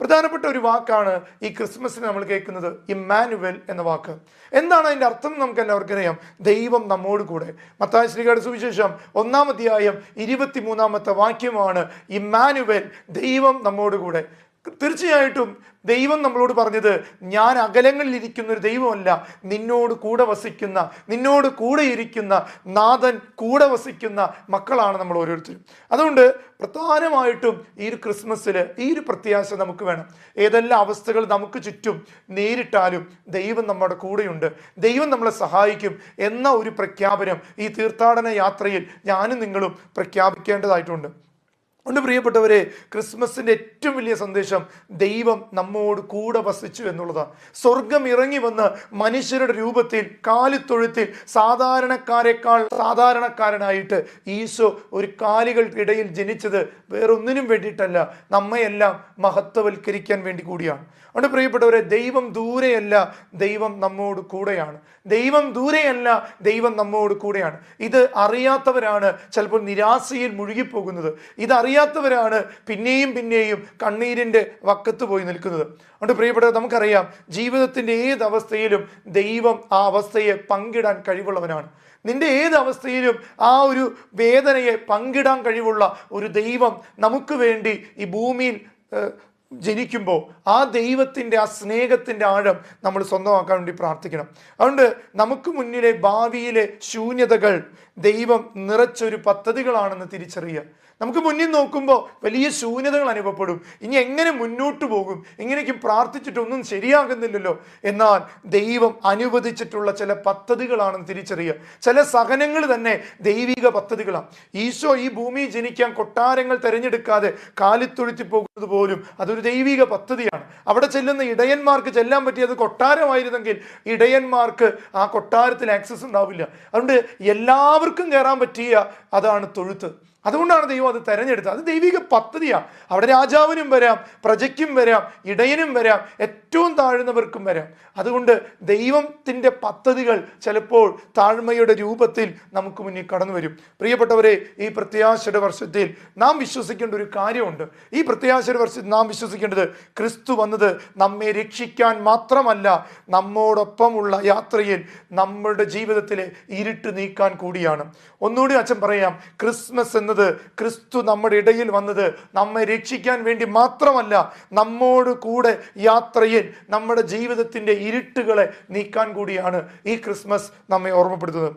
പ്രധാനപ്പെട്ട ഒരു വാക്കാണ് ഈ ക്രിസ്മസിന് നമ്മൾ കേൾക്കുന്നത്, ഇമ്മാനുവൽ എന്ന വാക്ക്. എന്താണ് അതിൻ്റെ അർത്ഥം നമുക്ക് എല്ലാവർക്കും അറിയാം. ദൈവം നമ്മോട് കൂടെ. മത്തായി ശ്ലീഹയുടെ സുവിശേഷം 1-ാം അധ്യായം 23-ാമത്തെ വാക്യമാണ് ഇമ്മാനുവൽ, ദൈവം നമ്മോട് കൂടെ. തീർച്ചയായിട്ടും ദൈവം നമ്മളോട് പറഞ്ഞത്, ഞാൻ അകലങ്ങളിൽ ഇരിക്കുന്ന ഒരു ദൈവമല്ല, നിന്നോട് കൂടെ വസിക്കുന്ന, നിന്നോട് കൂടെ ഇരിക്കുന്ന നാഥൻ, കൂടെ വസിക്കുന്ന മക്കളാണ് നമ്മൾ ഓരോരുത്തരും. അതുകൊണ്ട് പ്രധാനമായിട്ടും ഈ ഒരു ക്രിസ്മസിൽ ഈ ഒരു പ്രത്യാശ നമുക്ക് വേണം. ഏതെല്ലാം അവസ്ഥകൾ നമുക്ക് ചുറ്റും നേരിട്ടാലും ദൈവം നമ്മുടെ കൂടെയുണ്ട്, ദൈവം നമ്മളെ സഹായിക്കും എന്ന ഒരു പ്രഖ്യാപനം ഈ തീർത്ഥാടന യാത്രയിൽ ഞാനും നിങ്ങളും പ്രഖ്യാപിക്കേണ്ടതായിട്ടുണ്ട്. അതുകൊണ്ട് പ്രിയപ്പെട്ടവരെ, ക്രിസ്മസിൻ്റെ ഏറ്റവും വലിയ സന്ദേശം ദൈവം നമ്മോട് കൂടെ വസിച്ചു എന്നുള്ളതാണ്. സ്വർഗം ഇറങ്ങി വന്ന് മനുഷ്യരുടെ രൂപത്തിൽ കാലിത്തൊഴുത്തിൽ സാധാരണക്കാരെക്കാൾ സാധാരണക്കാരനായിട്ട് ഈശോ ഒരു കാലികൾക്കിടയിൽ ജനിച്ചത് വേറൊന്നിനും വേണ്ടിയിട്ടല്ല, നമ്മയെല്ലാം മഹത്വവൽക്കരിക്കാൻ വേണ്ടി കൂടിയാണ്. അതുകൊണ്ട് പ്രിയപ്പെട്ടവരെ, ദൈവം ദൂരെയല്ല, ദൈവം നമ്മോട് കൂടെയാണ്. ദൈവം ദൂരെയല്ല, ദൈവം നമ്മോട് കൂടെയാണ്. ഇത് അറിയാത്തവരാണ് ചിലപ്പോൾ നിരാശയിൽ മുഴുകിപ്പോകുന്നത്. ഇതറിയാത്തവരാണ് പിന്നെയും പിന്നെയും കണ്ണീരിൻ്റെ വക്കത്ത് പോയി നിൽക്കുന്നത്. അതുകൊണ്ട് പ്രിയപ്പെട്ടവർ, നമുക്കറിയാം ജീവിതത്തിൻ്റെ ഏതവസ്ഥയിലും ദൈവം ആ അവസ്ഥയെ പങ്കിടാൻ കഴിവുള്ളവനാണ്. നിന്റെ ഏത് അവസ്ഥയിലും ആ ഒരു വേദനയെ പങ്കിടാൻ കഴിവുള്ള ഒരു ദൈവം നമുക്ക് വേണ്ടി ഈ ഭൂമിയിൽ ജനിക്കുമ്പോൾ ആ ദൈവത്തിൻ്റെ ആ സ്നേഹത്തിൻ്റെ ആഴം നമ്മൾ സ്വന്തമാക്കാൻ വേണ്ടി പ്രാർത്ഥിക്കണം. അതുകൊണ്ട് നമുക്ക് മുന്നിലെ ഭാവിയിലെ ശൂന്യതകൾ ദൈവം നിറച്ചൊരു പദ്ധതികളാണെന്ന് തിരിച്ചറിയുക. നമുക്ക് മുന്നിൽ നോക്കുമ്പോൾ വലിയ ശൂന്യതകൾ അനുഭവപ്പെടും. ഇനി എങ്ങനെ മുന്നോട്ട് പോകും, ഇങ്ങനെയൊക്കെ പ്രാർത്ഥിച്ചിട്ടൊന്നും ശരിയാകുന്നില്ലല്ലോ. എന്നാൽ ദൈവം അനുവദിച്ചിട്ടുള്ള ചില പദ്ധതികളാണെന്ന് തിരിച്ചറിയുക. ചില സഹനങ്ങൾ തന്നെ ദൈവിക പദ്ധതികളാണ്. ഈശോ ഈ ഭൂമിയിൽ ജനിക്കാൻ കൊട്ടാരങ്ങൾ തിരഞ്ഞെടുക്കാതെ കാലിത്തൊഴുത്തി പോകുന്നത് പോലും അതൊരു ദൈവിക പദ്ധതിയാണ്. അവിടെ ചെല്ലുന്ന ഇടയന്മാർക്ക് ചെല്ലാൻ പറ്റിയത് കൊട്ടാരമായിരുന്നെങ്കിൽ ഇടയന്മാർക്ക് ആ കൊട്ടാരത്തിൽ ആക്സസ് ഉണ്ടാവില്ല. അതുകൊണ്ട് എല്ലാവർക്കും കയറാൻ പറ്റിയ അതാണ് തൊഴുത്ത്. അതുകൊണ്ടാണ് ദൈവം അത് തെരഞ്ഞെടുത്തത്. അത് ദൈവിക പദ്ധതിയാണ്. അവിടെ രാജാവിനും വരാം, പ്രജയ്ക്കും വരാം, ഇടയനും വരാം, ഏറ്റവും താഴ്ന്നവർക്കും വരാം. അതുകൊണ്ട് ദൈവത്തിൻ്റെ പദ്ധതികൾ ചിലപ്പോൾ താഴ്മയുടെ രൂപത്തിൽ നമുക്ക് മുന്നിൽ കടന്നു വരും. പ്രിയപ്പെട്ടവരെ, ഈ പ്രത്യാശയുടെ വർഷത്തിൽ നാം വിശ്വസിക്കേണ്ട ഒരു കാര്യമുണ്ട്. ഈ പ്രത്യാശയുടെ വർഷത്തിൽ നാം വിശ്വസിക്കേണ്ടത് ക്രിസ്തു വന്നത് നമ്മെ രക്ഷിക്കാൻ മാത്രമല്ല, നമ്മോടൊപ്പമുള്ള യാത്രയിൽ നമ്മളുടെ ജീവിതത്തിലെ ഇരുട്ട് നീക്കാൻ കൂടിയാണ്. ഒന്നുകൂടി അച്ഛൻ പറയാം, ക്രിസ്മസ് എന്നത്, ക്രിസ്തു നമ്മുടെ ഇടയിൽ വന്നത് നമ്മെ രക്ഷിക്കാൻ വേണ്ടി മാത്രമല്ല, നമ്മോട് കൂടെ യാത്രയിൽ നമ്മുടെ ജീവിതത്തിൻ്റെ ഇരുട്ടുകളെ നീക്കാൻ കൂടിയാണ് ഈ ക്രിസ്മസ് നമ്മെ ഓർമ്മപ്പെടുത്തുന്നത്.